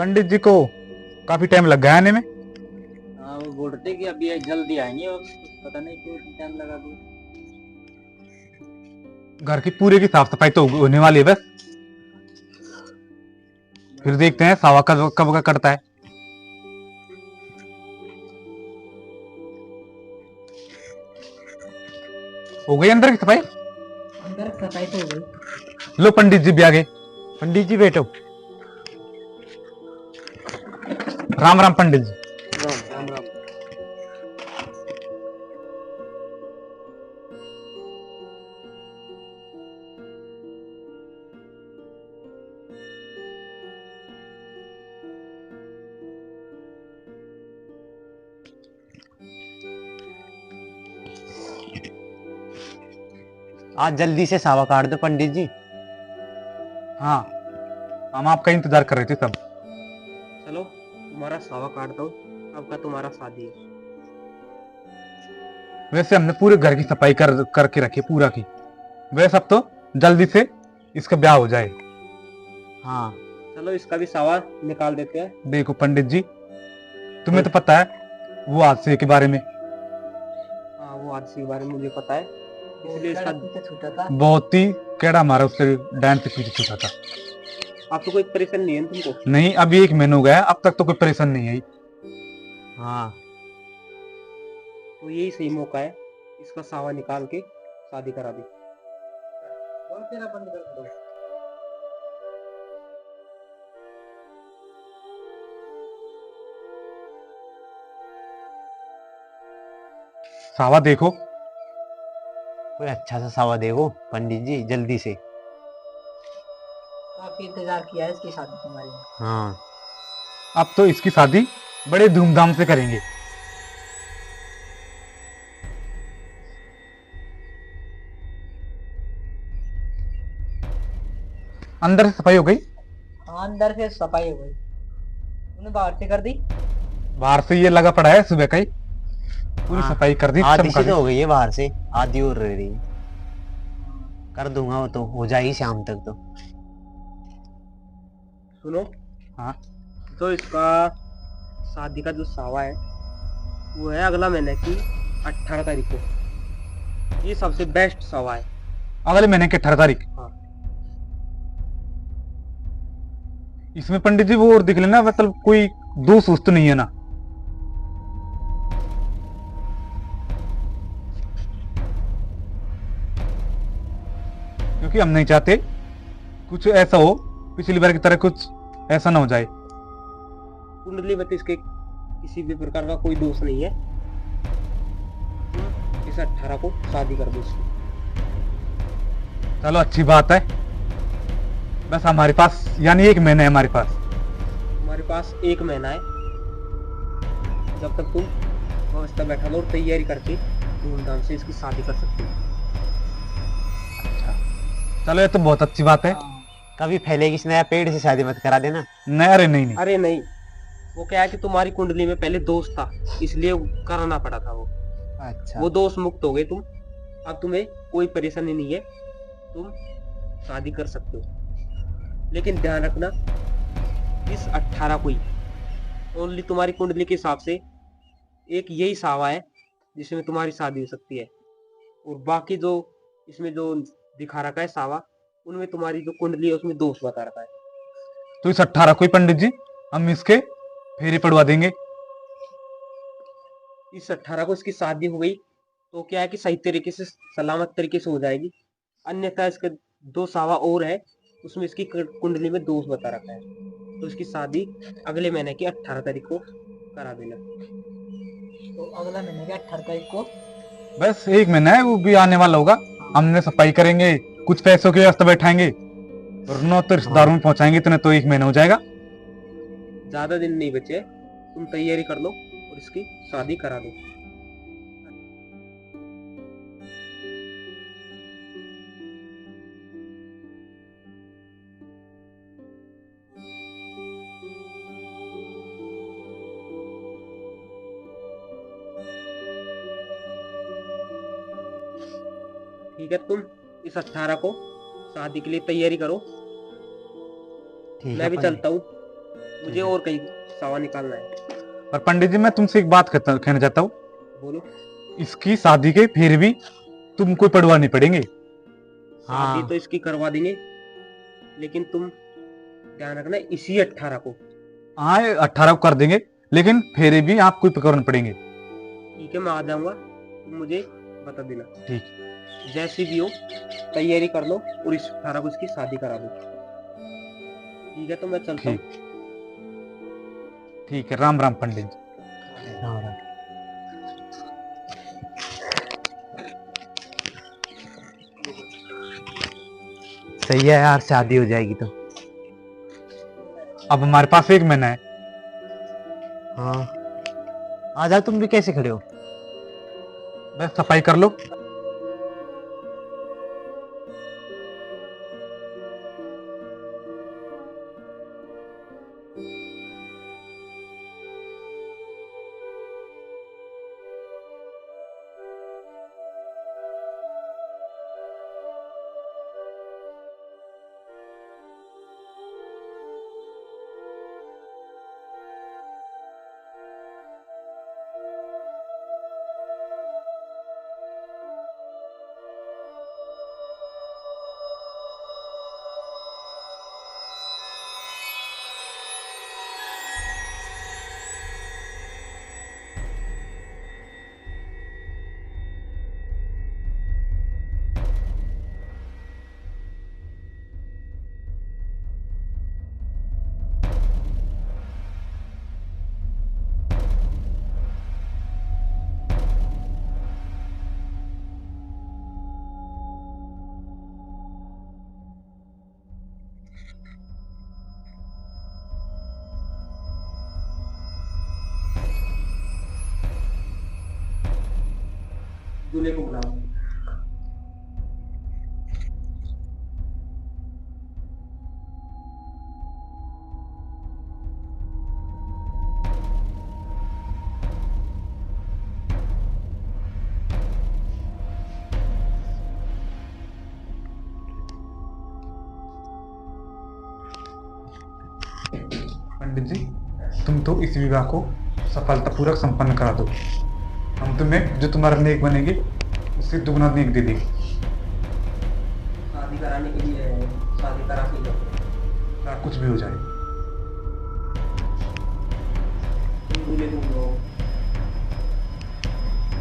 पंडित जी को काफी टाइम लग गया आने में। हाँ, वो बोल रहे थे कि अभी जल्दी आएंगे और पता नहीं क्यों टाइम लगा दिया। घर की पूरे की साफ सफाई तो होने वाली है बस। फिर देखते हैं सावा कब कब का करता है। हो गई अंदर की सफाई। अंदर सफाई तो हो गई। लो पंडित जी भी आ गए। पंडित जी बैठो। राम राम पंडित जी। राम राम। आज जल्दी से सावा काट दो पंडित जी। हाँ, हम आपका इंतजार कर रहे थे सब। चलो तुम्हारा सावा काट दो। अब का तुम्हारा शादी है। वैसे हमने पूरे घर की सफाई करके रखी पूरा की। वैसे अब तो जल्दी से इसका ब्याह हो जाए। हाँ, चलो इसका भी सावा निकाल देते हैं। देखो पंडित जी, तुम्हें तो पता है वो हादसे के बारे में। हाँ, वो हादसे के बारे में मुझे पता है, इसलिए इसका छूटा था। बहुत ही कैड़ा मारा उससे, डैन से पीछे छूटा था। आप तो कोई परेशान नहीं है तुमको? नहीं, अभी 1 महीना हो गया, अब तक तो कोई परेशान नहीं आई। हाँ, तो यही सही मौका है, इसका सावा निकाल के शादी करा दी। और तेरा बंद कर दो। सावा देखो। कोई अच्छा सा सावा देखो पंडित जी जल्दी से। काफी इंतजार किया है इसकी शादी तुम्हारी। हाँ, अब तो इसकी शादी बड़े धूमधाम से करेंगे। अंदर से सफाई हो गई। हाँ, अंदर से सफाई हो गई। तुमने बाहर से कर दी? बाहर से ये लगा पड़ा है सुबह का ही, पूरी हाँ, सफाई कर दी, आधी चमका से दी। तो हो गई है बाहर से, आधी और रह रही है। कर दूंगा, वो तो हो जाएगी शाम तक तो। सुनो। हाँ, तो इसका शादी का जो सावा है वो है अगला महीने की 18 तारीख को। ये सबसे बेस्ट सावा है। अगले महीने की 18 तारीख। हाँ। इसमें पंडित जी वो और दिख लेना, मतलब कोई दोष वोष तो नहीं है ना? क्योंकि हम नहीं चाहते कुछ ऐसा हो पिछली बार की तरह, कुछ ऐसा ना हो जाए। कुंडली में तो इसके किसी भी प्रकार का कोई दोष नहीं है। इस 18 को शादी कर दो इसकी। चलो अच्छी बात है। बस हमारे पास यानी 1 महीना है हमारे पास। तुम्हारे पास 1 महीना है, जब तक तुम व्यवस्था बैठा लो और तैयारी करके धूमधाम से इसकी शादी कर सकते हो। अच्छा, चलो ये तो बहुत अच्छी बात है। कभी फैलेगी इस नया पेड़ से शादी मत करा देना। नहीं, अरे नहीं नहीं। अरे नहीं, वो क्या है कि तुम्हारी कुंडली में पहले दोष था, इसलिए कराना पड़ा था वो। अच्छा, वो दोष मुक्त हो गए तुम। अब तुम्हें कोई परेशानी नहीं है, तुम शादी कर सकते हो। लेकिन ध्यान रखना, इस 18 को ही ओनली तुम्हारी कुंडली के हिसाब से एक यही सावा है जिसमें तुम्हारी शादी हो सकती है। और बाकी जो इसमें जो दिखा रखा है सावा, उनमें तुम्हारी जो कुंडली है उसमें दोष बता रखा है। तो इस 18 को ही पंडित जी हम इसके फेरे पड़वा देंगे। इस 18 को इसकी शादी हो गई तो क्या है कि सही तरीके से सलामत तरीके से हो जाएगी। अन्यथा इसके 2 सावा और है, उसमें इसकी कुंडली में दोष बता रखा है। तो इसकी शादी अगले महीने की 18 तारीख को करा देना। तो अगला महीने की 18 तारीख को बस 1 महीना है, वो भी आने वाला होगा। हमने सफाई करेंगे, कुछ पैसों की व्यवस्था बैठाएंगे और न तो रिश्तेदारों में पहुंचाएंगे, इतने तो 1 महीना हो जाएगा। ज्यादा दिन नहीं बचे, तुम तैयारी कर लो और इसकी शादी करा दो। ठीक है, तुम इस 18 को शादी के लिए तैयारी करो। ठीक है मैं भी पंडित। चलता हूँ। मुझे और कहीं सावा निकालना है। पर पंडित जी मैं तुमसे एक बात कहना चाहता हूँ। बोलो। इसकी शादी के फिर भी तुम कोई पड़वा नहीं पड़ेंगे। शादी हाँ तो इसकी करवा देंगे, लेकिन तुम ध्यान रखना इसी 18 को। हाँ 18 को कर देंगे, लेकिन फेरे भी आपको ही पकड़ने पड़ेंगे। ठीक है, मैं आ जाऊंगा, तुम मुझे बता देना। ठीक। जैसी भी हो तैयारी कर लो और इस 18 को इसकी शादी करा दो। ठीक है, तो मैं चलता हूँ। ठीक है, राम राम पंडित जी। हाँ हाँ। सही है यार, शादी हो जाएगी तो। अब हमारे पास 1 महीना है। हाँ आ जाओ, तुम भी कैसे खड़े हो? बस सफाई कर लो। दूल्हे को बुलाओ। पंडित जी तुम तो इस विवाह को सफलतापूर्वक संपन्न करा दो। हम तुम्हें जो तुम्हारा नेक बनेंगे उससे दुगना नेक दे देंगे। शादी कराने के लिए शादी करा के जाओ। चाहे कुछ भी हो जाए। तुम दूल्हे को बुलाओ।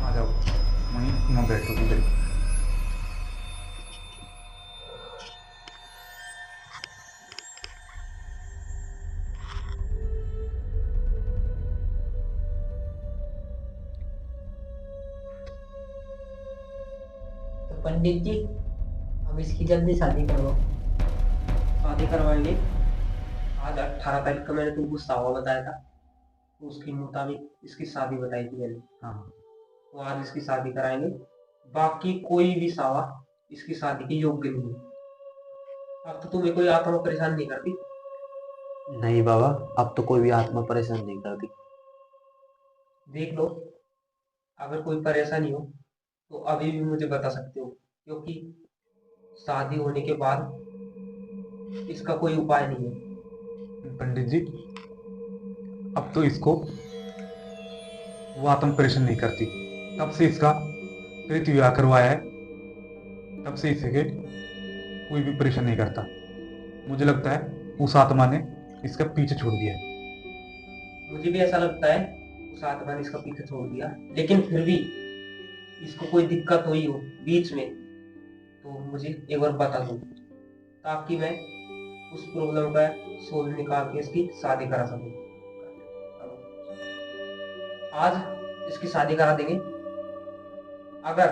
आ जाओ, वहीं ना बैठो उधर। तो पंडित जी अब इसकी जल्दी शादी करो। शादी करवाएंगे। आज 18 तारीख का मैंने तुमको सावा बताया था, तो उसके मुताबिक इसकी शादी बताई थी मैंने। हाँ तो आज इसकी शादी कराएंगे। बाकी कोई भी सावा इसकी शादी के योग्य नहीं है। अब तो तुम्हें कोई आत्मा परेशान नहीं करती। नहीं बाबा, अब तो कोई भी आत्मा परेशान नहीं करती। देख लो, अगर कोई परेशानी हो तो अभी भी मुझे बता सकते हो, क्योंकि शादी होने के बाद इसका कोई उपाय नहीं है। पंडित जी अब तो इसको वो आत्म परेशान नहीं करती। तब से इसका प्रीति विवाह करवाया है, तब से इसे कोई भी परेशान नहीं करता। मुझे लगता है उस आत्मा ने इसका पीछे छोड़ दिया है। मुझे भी ऐसा लगता है उस आत्मा ने इसका पीछे छोड़ दिया, लेकिन फिर भी इसको कोई दिक्कत हुई हो बीच में तो मुझे एक बार बता दो, ताकि मैं उस प्रॉब्लम का सोल्व निकाल के इसकी शादी करा सकूं। आज इसकी शादी करा देंगे। अगर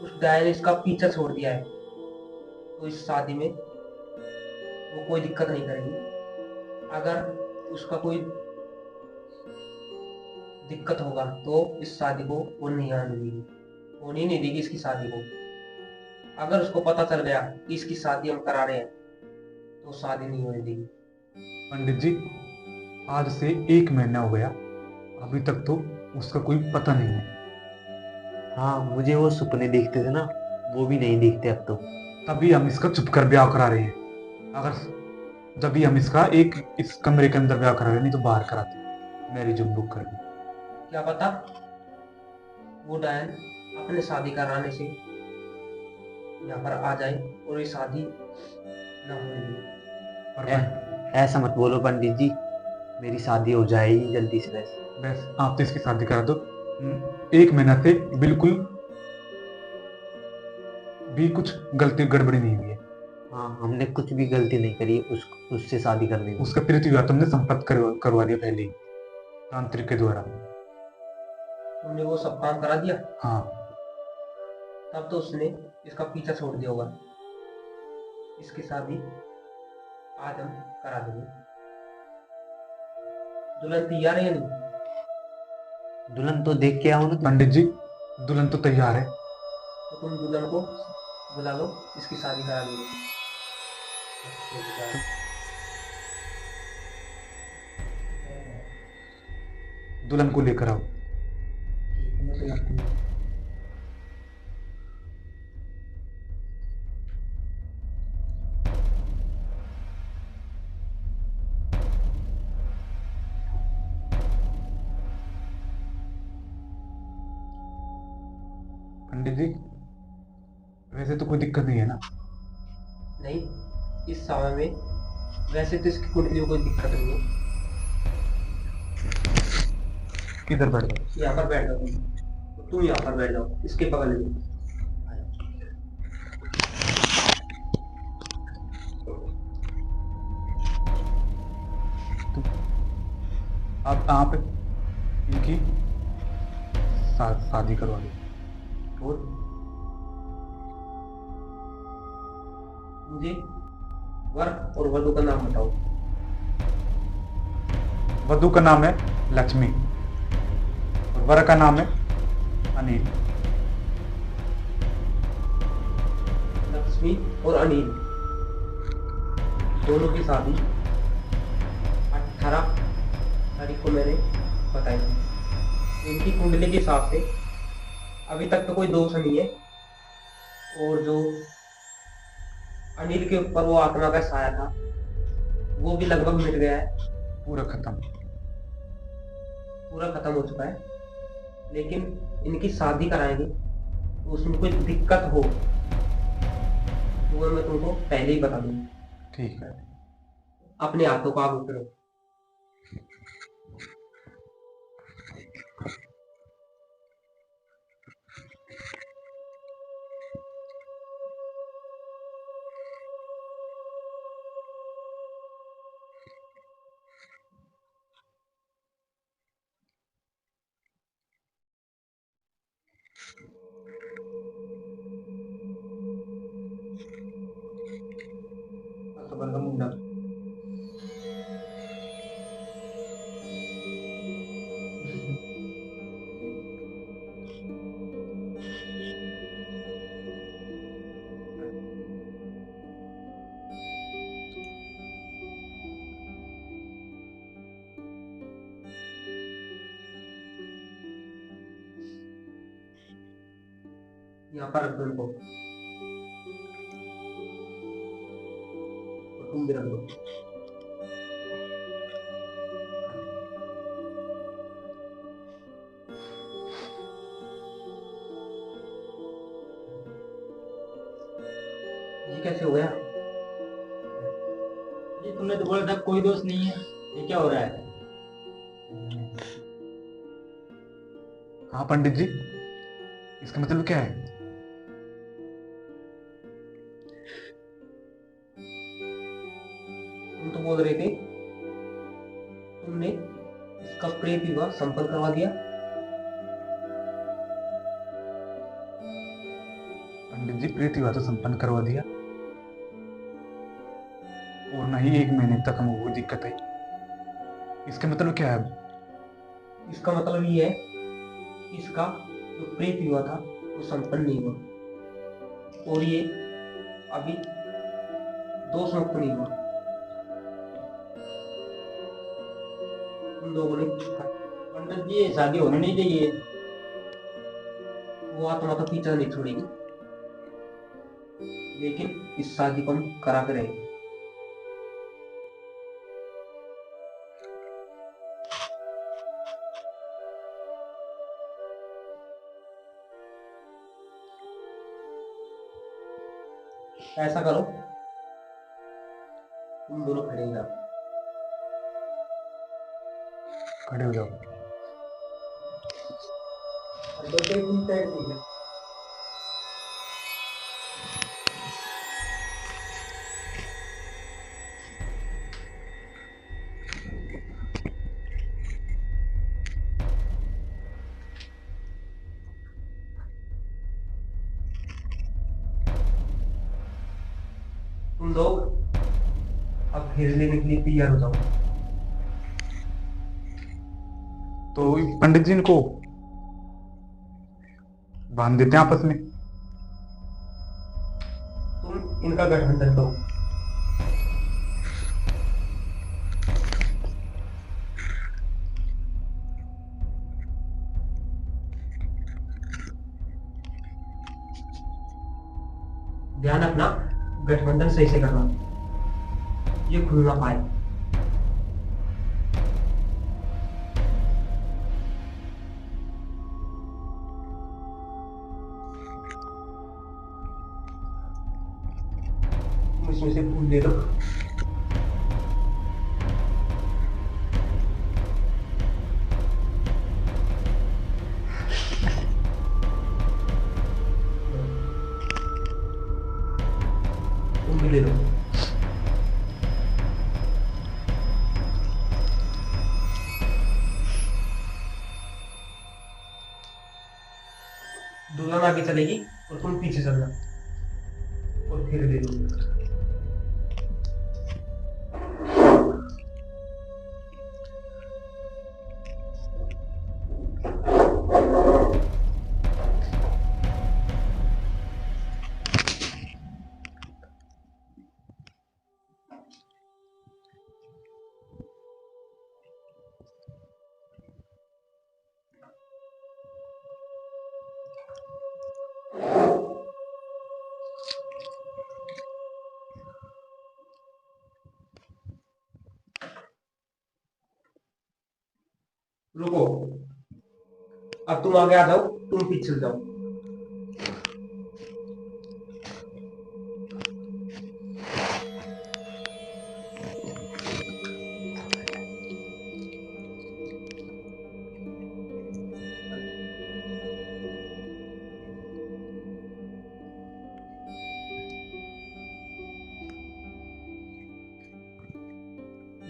उस गाय ने इसका पीछा छोड़ दिया है तो इस शादी में वो कोई दिक्कत नहीं करेगी। अगर उसका कोई दिक्कत होगा तो इस शादी को वो नहीं आने देगी, होने नहीं देगी इसकी शादी को। अगर उसको पता चल गया कि इसकी शादी हम करा रहे हैं तो शादी नहीं होने देगी। पंडित जी आज से 1 महीना हो गया, अभी तक तो उसका कोई पता नहीं है। हाँ मुझे वो सपने दिखते थे ना, वो भी नहीं दिखते अब तो। तभी हम इसका चुप कर ब्याह करा रहे हैं। अगर जब भी हम इसका एक इस कमरे के अंदर ब्याह करा रहे, नहीं तो बाहर कराते मैरिज बुक करके। क्या पता वो डायन अपने शादी कराने से यहाँ पर आ जाए और ये शादी ना होने दे। पर ऐसा मत बोलो पंडित जी, मेरी शादी हो जाएगी जल्दी से बस। बस आप तो इसकी शादी करा दो। 1 महीना से बिल्कुल भी कुछ गलती गड़बड़ी नहीं हुई है। हाँ, हमने कुछ भी गलती नहीं करी उससे शादी करने में। उसका पृथ्वी विवाह तुमने संपन्न करवा दिया पहले ही तांत्रिक के द्वारा। तुमने वो सब काम करा दिया, हाँ, तब तो उसने इसका पीछा छोड़ दिया होगा। इसकी शादी आज हम करा देंगे। दुल्हन तैयार है या नहीं? दुल्हन तो देख के आओ ना तुम। पंडित जी दुल्हन तो तैयार है। तो तुम दुल्हन को बुला लो, इसकी शादी करा देंगे। दुल्हन को लेकर आओ। पंडित जी वैसे तो कोई दिक्कत नहीं है ना? नहीं, इस समय में वैसे तो इसकी कुंडली में कोई दिक्कत नहीं है। किधर बैठ जाओ? यहाँ पर बैठ जाओ तुम यहाँ पर बैठ जाओ, इसके बगल में। अब आप इनकी शादी करवा दो। और मुझे वर और वधू का नाम बताओ। वधू का नाम है लक्ष्मी और वर का नाम है अनिल। लक्ष्मी और अनिल दोनों की शादी 18 तारीख को मैंने बताई थी। इनकी कुंडली के हिसाब से अभी तक तो कोई दोष नहीं है, और जो अनिल के ऊपर वो आत्मा का साया था वो भी लगभग मिट गया है। पूरा खत्म हो चुका है। लेकिन इनकी शादी कराएंगे तो उसमें कोई दिक्कत हो तो वो मैं तुमको पहले ही बता दूंगा। ठीक है। अपने हाथों को आगे करो। मुंडा यहाँ पर रख दो इनको, और तुम भी रख दो। ये कैसे हो गया? जी तुमने तो बोला था कोई दोष नहीं है, ये क्या हो रहा है? हाँ पंडित जी इसका मतलब क्या है? तुम तो बोल रहे थे तुमने इसका प्रेत विवाह संपन्न करवा दिया। पंडित जी प्रीति विवाह तो संपन्न करवा दिया और न ही 1 महीने तक हमें वो दिक्कत आई। इसका मतलब क्या है? इसका मतलब ये है कि इसका जो प्रेत विवाह था वो संपन्न नहीं हुआ, और ये अभी दोष मुक्त नहीं हुआ। उन लोगों ने पंडित जी ये शादी होने नहीं चाहिए। वो आत्मा तो पीछा नहीं छोड़ेगी, लेकिन इस शादी को हम करा के रहेंगे। ऐसा करो, तुम दोनों खड़े हो जाओ। खड़े हो जाओ। तुम लोग अब घेर लेने के लिए तैयार हो जाओ। तो पंडित जी इनको बांध देते हैं आपस में। तुम इनका गठबंधन करो। ध्यान रखना, गठबंधन सही से करना, ये खुल ना पाए। तुम इसमें से फूल ले लो। तुम भी ले लो। दुल्हन आगे चलेगी और तुम पीछे चलना, और फिर दे दो। रुको, अब तुम आगे आ जाओ, तुम पीछे चल जाओ।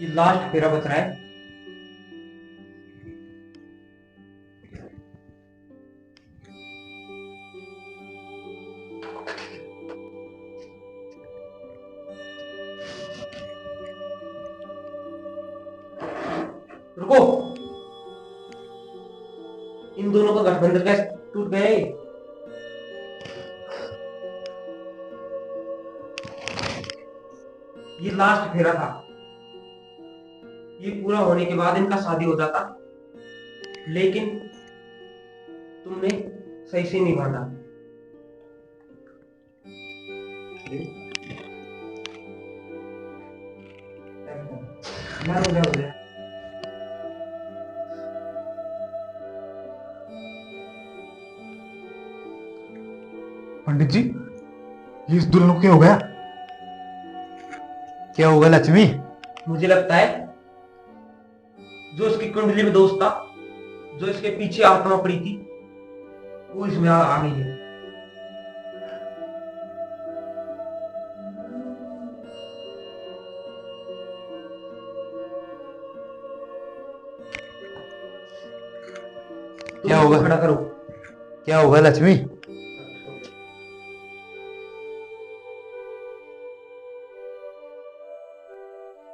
ये लास्ट फेरा बच रहा है। रुको, इन दोनों का गठबंधन कैसे टूट गया है? ये लास्ट फेरा था, ये पूरा होने के बाद इनका शादी हो जाता, लेकिन तुमने सही से नहीं बांधा। पंडित जी, ये इस दुल्हन को क्या हो गया? क्या होगा लक्ष्मी? मुझे लगता है जो इसकी कुंडली में दोष था, जो इसके पीछे आत्मा पड़ी थी, वो इसमें आ गई है। क्या होगा? खड़ा करो। क्या होगा लक्ष्मी?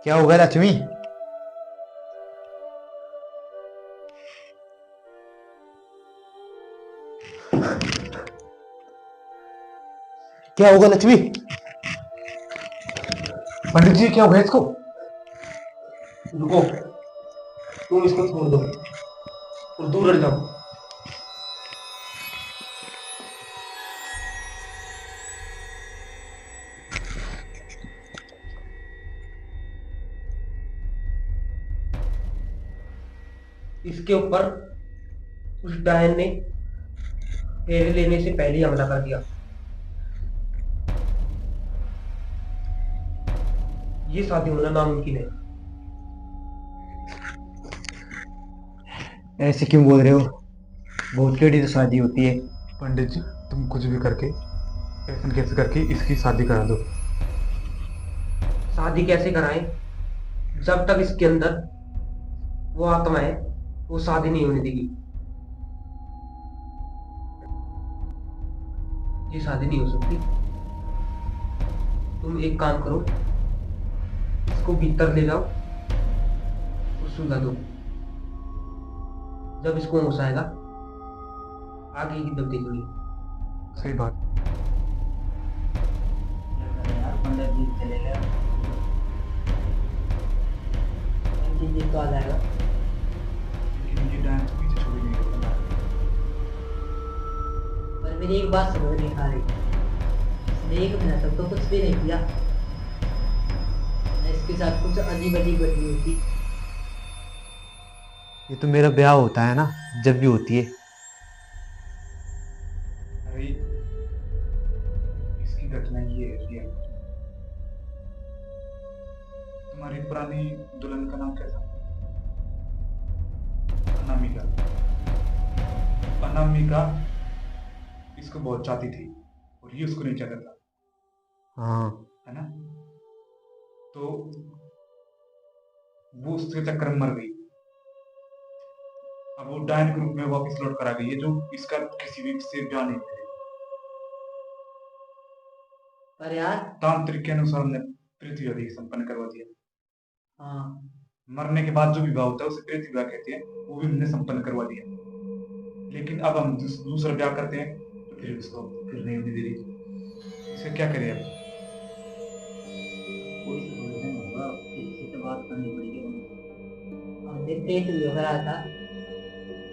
क्या होगा लक्ष्मी? क्या होगा लक्ष्मी? पंडित जी क्या हो गया इसको? रुको, तुम इसको छोड़ दो और दूर हट जाओ। इसके ऊपर उस डायन ने फेरे लेने से पहले ही हमला कर दिया। ये शादी होना नामुमकिन है। ऐसे क्यों बोल रहे हो? बहुत टेढ़ी तो शादी होती है। पंडित जी, तुम कुछ भी करके कैसे न कैसे करके इसकी शादी करा दो। शादी कैसे कराएं? जब तक इसके अंदर वो आत्मा है, वो शादी नहीं होने देगी। ये शादी नहीं हो सकती। तुम एक काम करो, इसको भीतर ले जाओ और सुलगा दो। जब इसको होश आएगा, आगे की तब देखोगे। सही बात। यार पंडित जी चले गए। पंडित जी तो आ जाएगा। लेकिन ये डांस पीछे छोड़ नहीं होगा। पर मेरी एक बात समझ नहीं आ रही। इसने 1 महीना तक तो कुछ भी नहीं किया। मैं इसके साथ कुछ अजीब अजीब घटनी होती। ये तो मेरा ब्याह होता है ना, जब भी होती है। अरे इसकी घटना ये है रियल। तुम्हारी पुरानी दुल्हन का नाम क्या था? अनामिका। अनामिका इसको बहुत चाहती थी और ये उसको नहीं चाहता था, हाँ, है ना? तो वो उसके चक्कर में मर गई। अब वो डायन के रूप में वापस लौट कर आ गई है, जो इसका किसी भी से ब्याह नहीं करे। पर यार तांत्रिक के अनुसार हमने पृथ्वी विवाह संपन्न करवा दिया। हाँ, मरने के बाद जो विवाह होता है उसे पृथ्वी विवाह कहते हैं, वो भी हमने संपन्न करवा दिया। लेकिन अब हम दूसरा ब्याह करते हैं तो फिर उसको फिर नहीं होने दे रही। इसे क्या करें अब? कोई सोल्यूशन होगा, किसी से बात करनी पड़ेगी। हमने प्रेत भी करा था,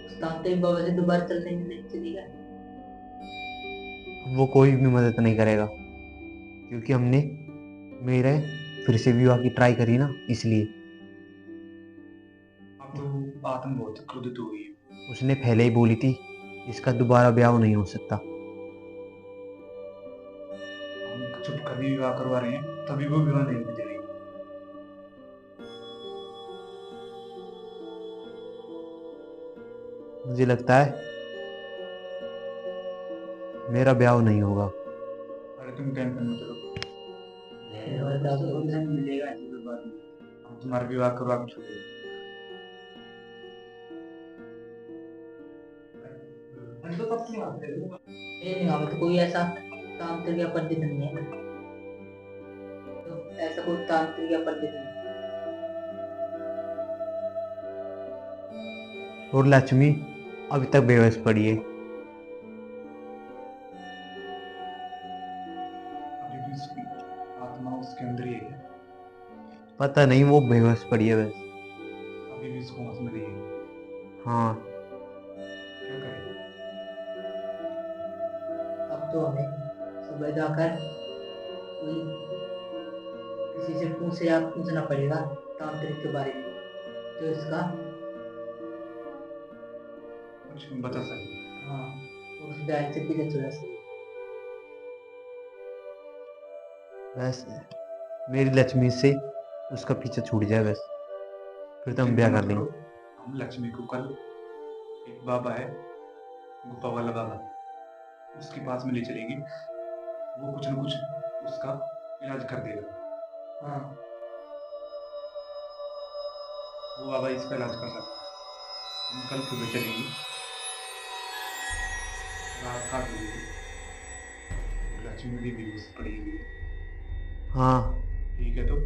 उस तांत्रिक बाबा से दोबारा चलने नहीं चलेगा। वो कोई भी मदद नहीं करेगा, क्योंकि हमने मेरे फिर से विवाह की ट्राई करी ना, इसलिए। अब तो आत्मा बहुत क्रोधित हो गई है। उसने पहले ही बोली थी इसका दोबारा ब्याह नहीं हो सकता। हम चुप कर भी विवाह करवा रहे हैं, तभी वो विवाह नहीं होने दे रही। मुझे लगता है मेरा ब्याह नहीं होगा। अरे तुम टेंशन मत लो, मिलेगा हम तुम्हारा विवाह करवा के छोड़ेंगे। मेरे गाँव में तो कोई ऐसा तांत्रिक या पंडित नहीं है। तो ऐसा कोई तांत्रिक या पंडित नहीं है। और लक्ष्मी अभी तक बेबस पड़ी है। अभी भी उसकी आत्मा उसके अंदर ही है। पता नहीं, वो बेबस पड़ी है बस। अभी भी उसको होश में नहीं है। हाँ, क्या करें? अब तो हमें सुबह जाकर कोई किसी से पूछना पड़ेगा तांत्रिक के बारे में, जो इसका कुछ बता सकते? हाँ उस डायन से पीछे चला सके। बस मेरी लक्ष्मी से उसका पीछे छूट जाए बस, फिर तो हम ब्याह कर लेंगे। हम लक्ष्मी को कल, एक बाबा है गुफा वाला बाबा, उसके पास में ले चलेंगे। वो कुछ न कुछ उसका इलाज कर देगा। हाँ वो बाबा इसका इलाज कर सकता है। हम कल सुबह चलेंगे रात 8 बजे। लक्ष्मी भी बेहोश पड़ी हुई है। हाँ ठीक है तो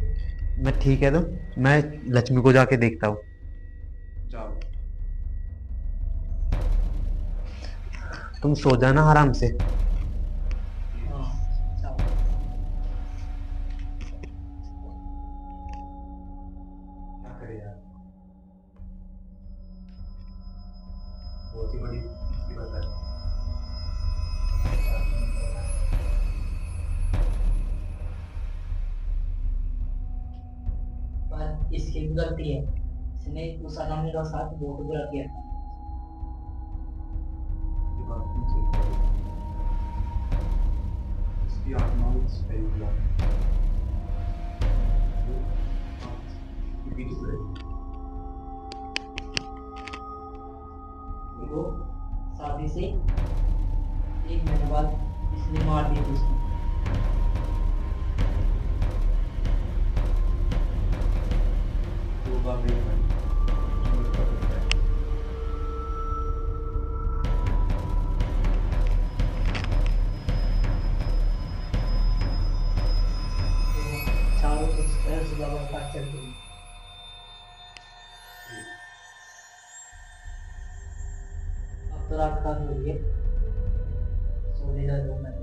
ठीक है, तो मैं लक्ष्मी को जाके देखता हूँ। जाओ। तुम सो जाना आराम से। हाँ जाओ। क्या करे यार, बहुत ही बड़ी मुसीबत है। पर इसकी भी गलती है, इसने उस अनामी का साथ बहुत बुरा किया था। ये बात तुम सही कह रहे हो। उसकी आत्मा उस पे ही हुआ। वो शादी से 1 महीने बाद इसने मार दी थी उसने। चारों सुबह बात चल रही। अब तो रात का हो गई है, सोने जा रहा हूँ मैं।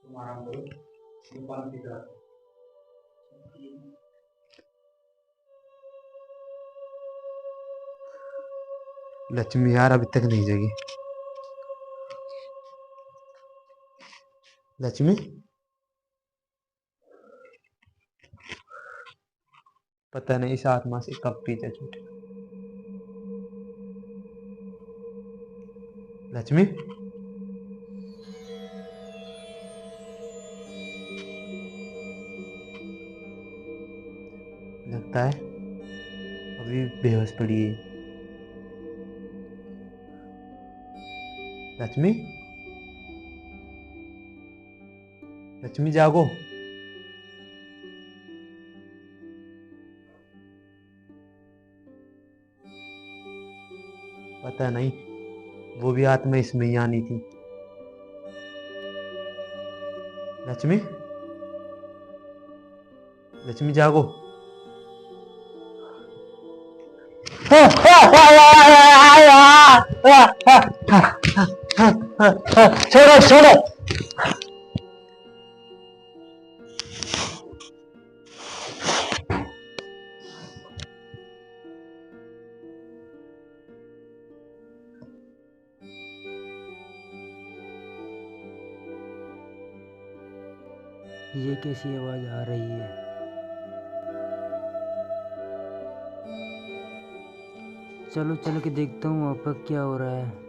तुम आराम करो, ये पानी पी कर। लक्ष्मी यार अभी तक नहीं जगी। लक्ष्मी पता नहीं इस आत्मा से कब पीछे छूटे। लक्ष्मी लगता है अभी बेहोश पड़ी है। लक्ष्मी लक्ष्मी जागो। पता नहीं वो भी आत्मा इसमें ही आनी थी। लक्ष्मी लक्ष्मी जागो। छोड़ो छोड़ो। ये कैसी आवाज आ रही है? चलो चल के देखता हूँ वहाँ पर क्या हो रहा है।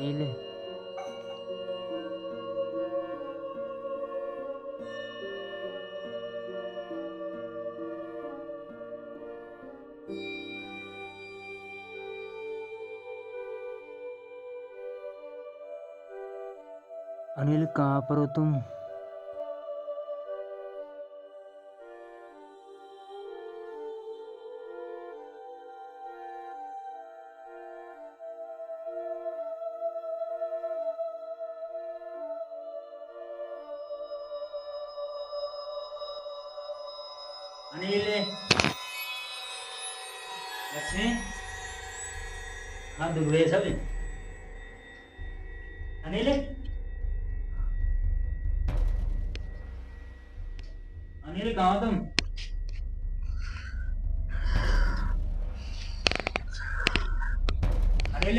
ये ले। अनिल कहाँ पर हो तुम? अनिल लक्ष्मी हाँ दुख रहे सब। अनिल अनिल कहाँ हो तुम? अनिल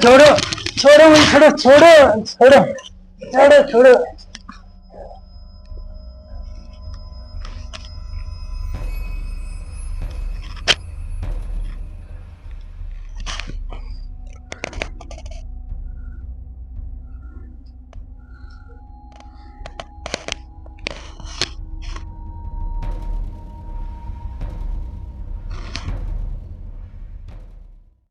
छोड़ो छोड़ो छोड़ो छोड़ो छोड़ो छोड़ो छोड़ो।